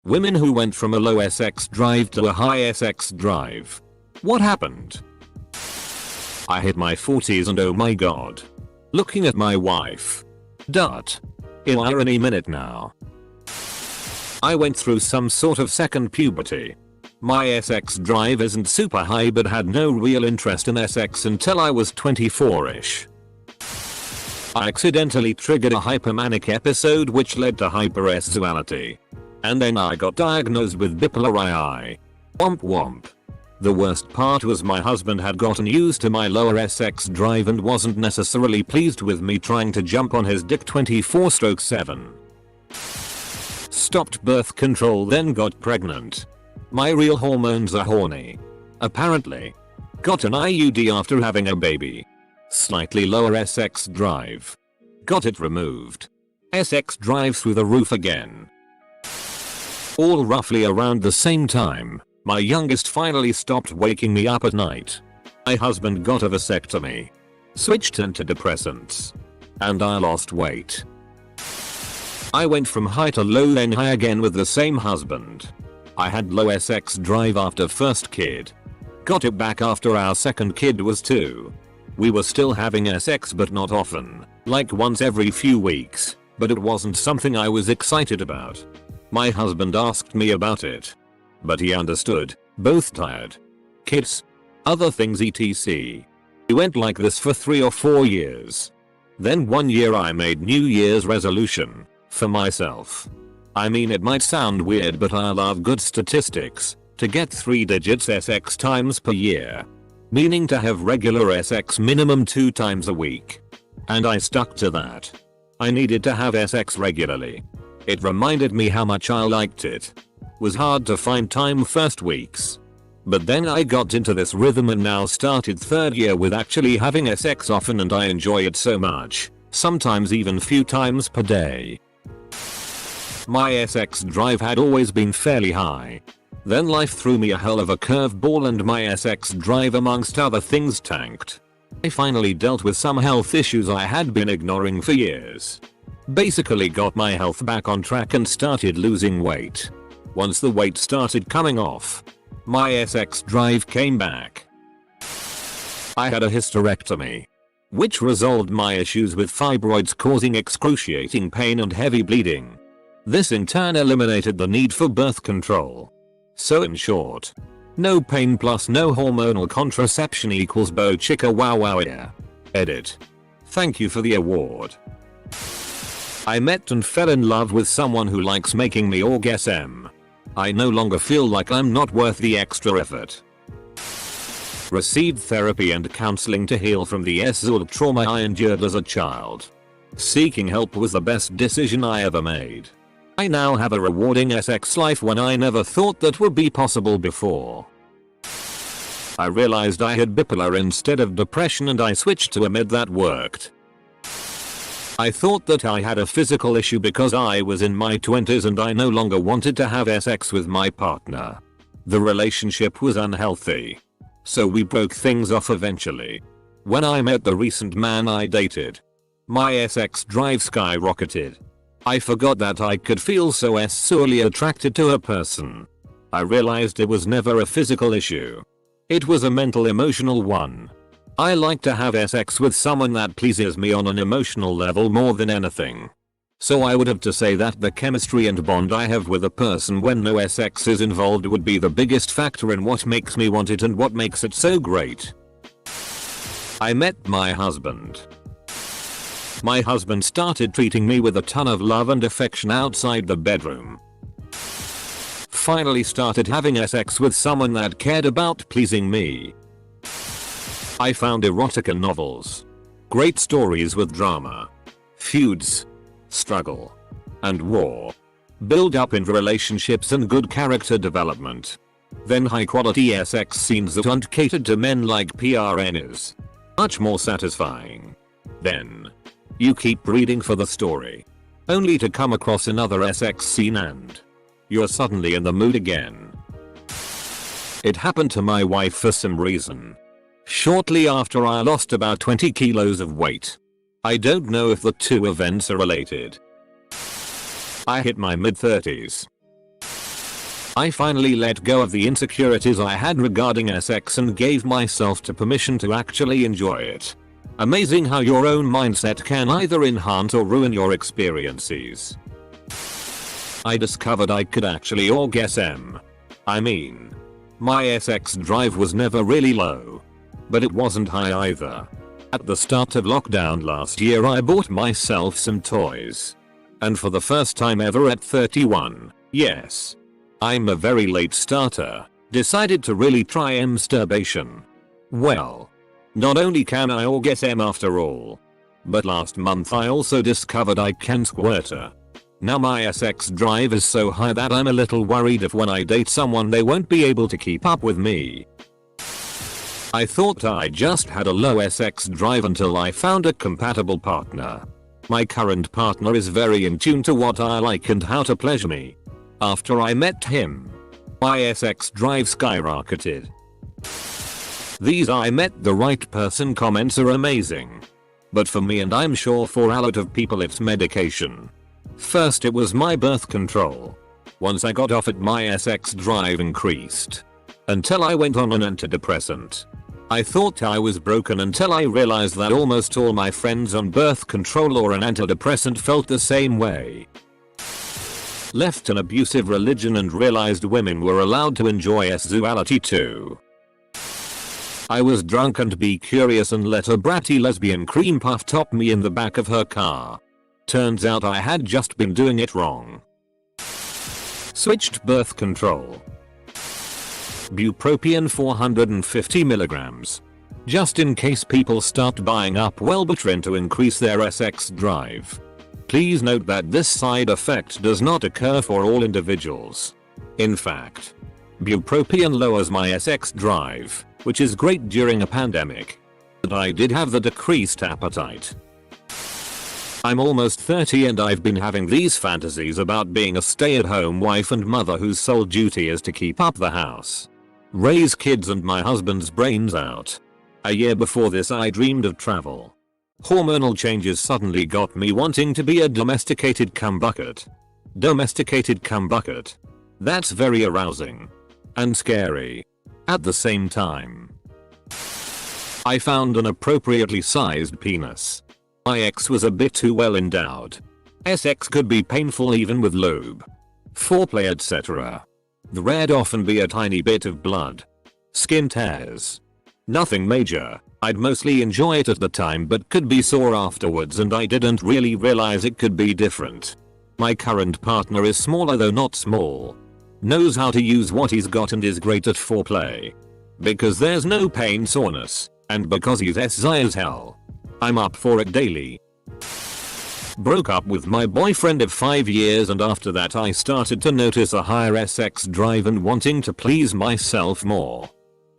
Women who went from a low SX drive to a high SX drive. What happened? I hit my 40s and oh my god. Looking at my wife. In irony minute now. I went through some sort of second puberty. My SX drive isn't super high but had no real interest in SX until I was 24ish. I accidentally triggered a hypermanic episode which led to hypersexuality. And then I got diagnosed with bipolar II. Womp womp. The worst part was my husband had gotten used to my lower SX drive and wasn't necessarily pleased with me trying to jump on his dick 24/7. Stopped birth control then got pregnant. My real hormones are horny. Apparently. Got an IUD after having a baby. Slightly lower SX drive. Got it removed. SX drive through the roof again. All roughly around the same time, my youngest finally stopped waking me up at night. My husband got a vasectomy. Switched into antidepressants. And I lost weight. I went from high to low then high again with the same husband. I had low SX drive after first kid. Got it back after our second kid was 2. We were still having SX but not often, like once every few weeks, but it wasn't something I was excited about. My husband asked me about it. But he understood, both tired. Kids. Other things etc. We went like this for 3 or 4 years. Then one year I made New Year's resolution. For myself. I mean it might sound weird but I love good statistics. To get 3 digits SX times per year. Meaning to have regular SX minimum 2 times a week. And I stuck to that. I needed to have SX regularly. It reminded me how much I liked it. Was hard to find time first weeks. But then I got into this rhythm and now started 3rd year with actually having SX often and I enjoy it so much. Sometimes even few times per day. My SX drive had always been fairly high. Then life threw me a hell of a curveball and my SX drive amongst other things tanked. I finally dealt with some health issues I had been ignoring for years. Basically got my health back on track and started losing weight. Once the weight started coming off, my SX drive came back. I had a hysterectomy, which resolved my issues with fibroids causing excruciating pain and heavy bleeding. This in turn eliminated the need for birth control. So in short, no pain plus no hormonal contraception equals bo chicka wow wow yeah. Edit. Thank you for the award. I met and fell in love with someone who likes making me orgasm. I no longer feel like I'm not worth the extra effort. Received therapy and counseling to heal from the assault trauma I endured as a child. Seeking help was the best decision I ever made. I now have a rewarding SX life when I never thought that would be possible before. I realized I had bipolar instead of depression and I switched to a med that worked. I thought that I had a physical issue because I was in my 20s and I no longer wanted to have SX with my partner. The relationship was unhealthy. So we broke things off eventually. When I met the recent man I dated, my SX drive skyrocketed. I forgot that I could feel so sexually attracted to a person. I realized it was never a physical issue. It was a mental emotional one. I like to have SX with someone that pleases me on an emotional level more than anything. So I would have to say that the chemistry and bond I have with a person when no SX is involved would be the biggest factor in what makes me want it and what makes it so great. I met my husband. My husband started treating me with a ton of love and affection outside the bedroom. Finally started having SX with someone that cared about pleasing me. I found erotica novels. Great stories with drama. Feuds. Struggle. And war. Build up in relationships and good character development. Then high quality SX scenes that aren't catered to men like PRN is. Much more satisfying. Then you keep reading for the story. Only to come across another SX scene and you're suddenly in the mood again. It happened to my wife for some reason. Shortly after I lost about 20 kilos of weight. I don't know if the two events are related. I hit my mid-30s. I finally let go of the insecurities I had regarding sex and gave myself to permission to actually enjoy it. Amazing how your own mindset can either enhance or ruin your experiences. I discovered I could actually orgasm. I mean, my sex drive was never really low. But it wasn't high either. At the start of lockdown last year I bought myself some toys. And for the first time ever at 31, yes, I'm a very late starter, decided to really try masturbation. Well, not only can I orgasm after all, but last month I also discovered I can squirter. Now my sex drive is so high that I'm a little worried if when I date someone they won't be able to keep up with me. I thought I just had a low sex drive until I found a compatible partner. My current partner is very in tune to what I like and how to pleasure me. After I met him, my sex drive skyrocketed. These "I met the right person" comments are amazing. But for me, and I'm sure for a lot of people, it's medication. First it was my birth control. Once I got off it, my sex drive increased. Until I went on an antidepressant. I thought I was broken until I realized that almost all my friends on birth control or an antidepressant felt the same way. Left an abusive religion and realized women were allowed to enjoy sexuality too. I was drunk and be curious and let a bratty lesbian cream puff top me in the back of her car. Turns out I had just been doing it wrong. Switched birth control. Bupropion 450 mg. Just in case people start buying up Wellbutrin to increase their sex drive. Please note that this side effect does not occur for all individuals. In fact, bupropion lowers my sex drive, which is great during a pandemic. But I did have the decreased appetite. I'm almost 30 and I've been having these fantasies about being a stay-at-home wife and mother whose sole duty is to keep up the house, raise kids and my husband's brains out. A year before this I dreamed of travel. Hormonal changes suddenly got me wanting to be a domesticated cumbucket. Domesticated cumbucket. That's very arousing. And scary. At the same time. I found an appropriately sized penis. My ex was a bit too well endowed. Sex could be painful even with lube, foreplay, etc. There'd often be a tiny bit of blood. Skin tears. Nothing major. I'd mostly enjoy it at the time but could be sore afterwards, and I didn't really realize it could be different. My current partner is smaller though not small. Knows how to use what he's got and is great at foreplay. Because there's no pain soreness, and because he's SI as hell. I'm up for it daily. Broke up with my boyfriend of 5 years and after that I started to notice a higher sex drive and wanting to please myself more.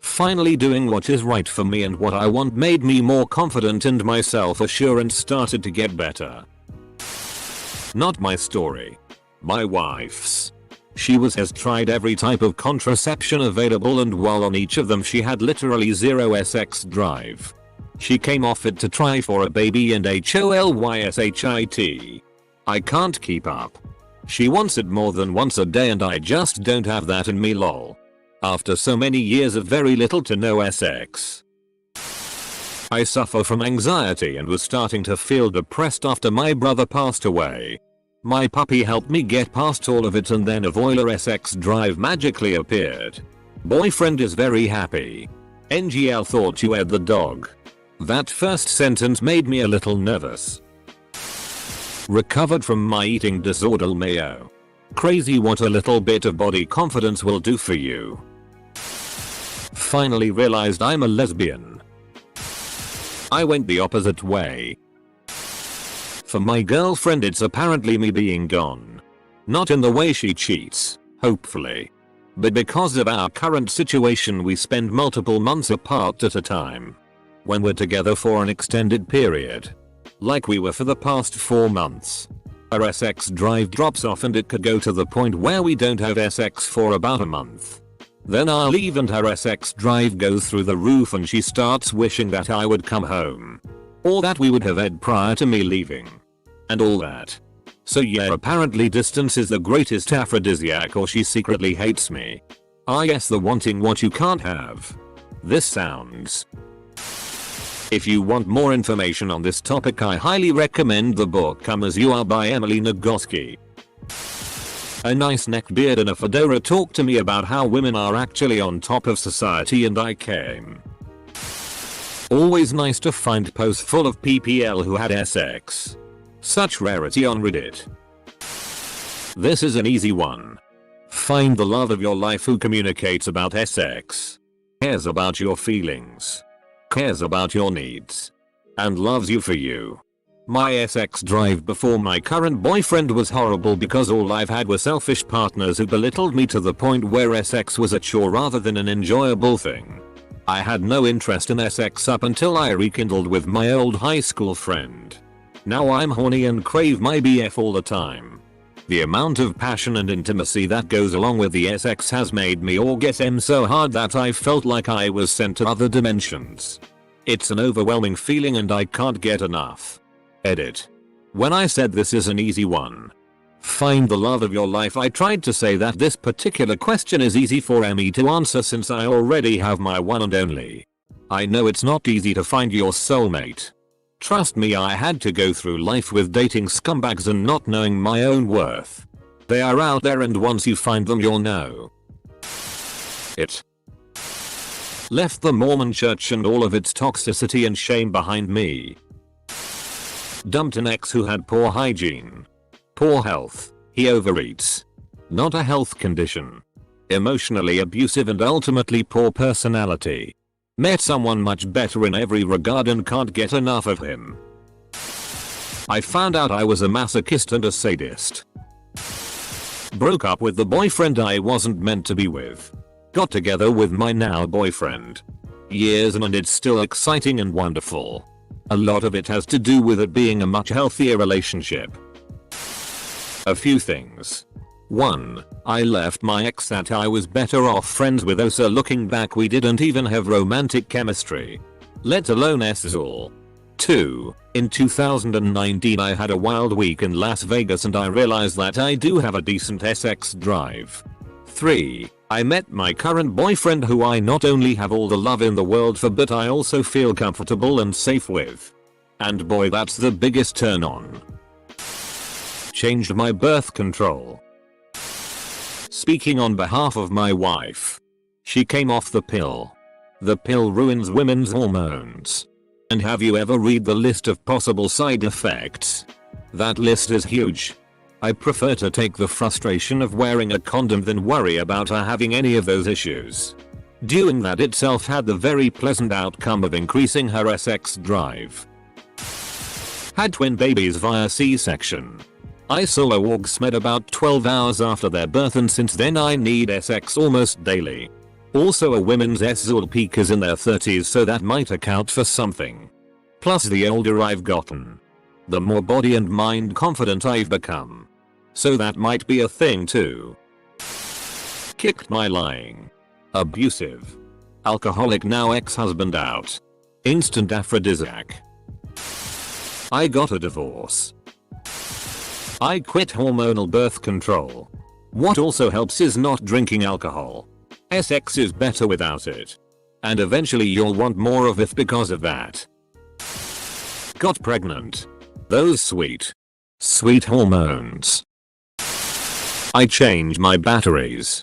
Finally doing what is right for me and what I want made me more confident and my self-assurance started to get better. Not my story. My wife's. She has tried every type of contraception available and while on each of them she had literally zero sex drive. She came off it to try for a baby and HOLYSHIT. I can't keep up. She wants it more than once a day and I just don't have that in me, lol. After so many years of very little to no sex. I suffer from anxiety and was starting to feel depressed after my brother passed away. My puppy helped me get past all of it and then a voiler sex drive magically appeared. Boyfriend is very happy. NGL thought you had the dog. That first sentence made me a little nervous. Recovered from my eating disorder, mayo. Crazy what a little bit of body confidence will do for you. Finally realized I'm a lesbian. I went the opposite way. For my girlfriend it's apparently me being gone. Not in the way she cheats, hopefully. But because of our current situation we spend multiple months apart at a time. When we're together for an extended period. Like we were for the past 4 months. Our sex drive drops off and it could go to the point where we don't have sex for about a month. Then I'll leave and her sex drive goes through the roof and she starts wishing that I would come home. Or that we would have had prior to me leaving. And all that. So yeah, apparently distance is the greatest aphrodisiac, or she secretly hates me. Ah yes, the wanting what you can't have. This sounds. If you want more information on this topic, I highly recommend the book Come As You Are by Emily Nagoski. A nice neckbeard and a fedora talked to me about how women are actually on top of society, and I came. Always nice to find posts full of PPL who had SX. Such rarity on Reddit. This is an easy one. Find the love of your life who communicates about SX. Cares about your feelings. Cares about your needs. And loves you for you. My SX drive before my current boyfriend was horrible because all I've had were selfish partners who belittled me to the point where SX was a chore rather than an enjoyable thing. I had no interest in SX up until I rekindled with my old high school friend. Now I'm horny and crave my BF all the time. The amount of passion and intimacy that goes along with the SX has made me orgasm so hard that I felt like I was sent to other dimensions. It's an overwhelming feeling and I can't get enough. Edit. When I said this is an easy one. Find the love of your life, I tried to say that this particular question is easy for me to answer since I already have my one and only. I know it's not easy to find your soulmate. Trust me, I had to go through life with dating scumbags and not knowing my own worth. They are out there and once you find them you'll know. It. Left the Mormon church and all of its toxicity and shame behind me. Dumped an ex who had poor hygiene. Poor health. He overeats. Not a health condition. Emotionally abusive and ultimately poor personality. Met someone much better in every regard and can't get enough of him. I found out I was a masochist and a sadist. Broke up with the boyfriend I wasn't meant to be with. Got together with my now boyfriend. Years and it's still exciting and wonderful. A lot of it has to do with it being a much healthier relationship. A few things. 1. I left my ex that I was better off friends with, so looking back we didn't even have romantic chemistry. Let alone SZL. 2. In 2019 I had a wild week in Las Vegas and I realized that I do have a decent SX drive. 3. I met my current boyfriend who I not only have all the love in the world for but I also feel comfortable and safe with. And boy, that's the biggest turn on. Changed my birth control. Speaking on behalf of my wife. She came off the pill. The pill ruins women's hormones. And have you ever read the list of possible side effects? That list is huge. I prefer to take the frustration of wearing a condom than worry about her having any of those issues. Doing that itself had the very pleasant outcome of increasing her SX drive. Had twin babies via C-section. I solo orgasmed about 12 hours after their birth and since then I need SX almost daily. Also a women's SZL peak is in their 30s, so that might account for something. Plus the older I've gotten, the more body and mind confident I've become. So that might be a thing too. Kicked my lying. Abusive. Alcoholic now ex-husband out. Instant aphrodisiac. I got a divorce. I quit hormonal birth control. What also helps is not drinking alcohol. SX is better without it. And eventually you'll want more of it because of that. Got pregnant. Those sweet, sweet hormones. I changed my batteries.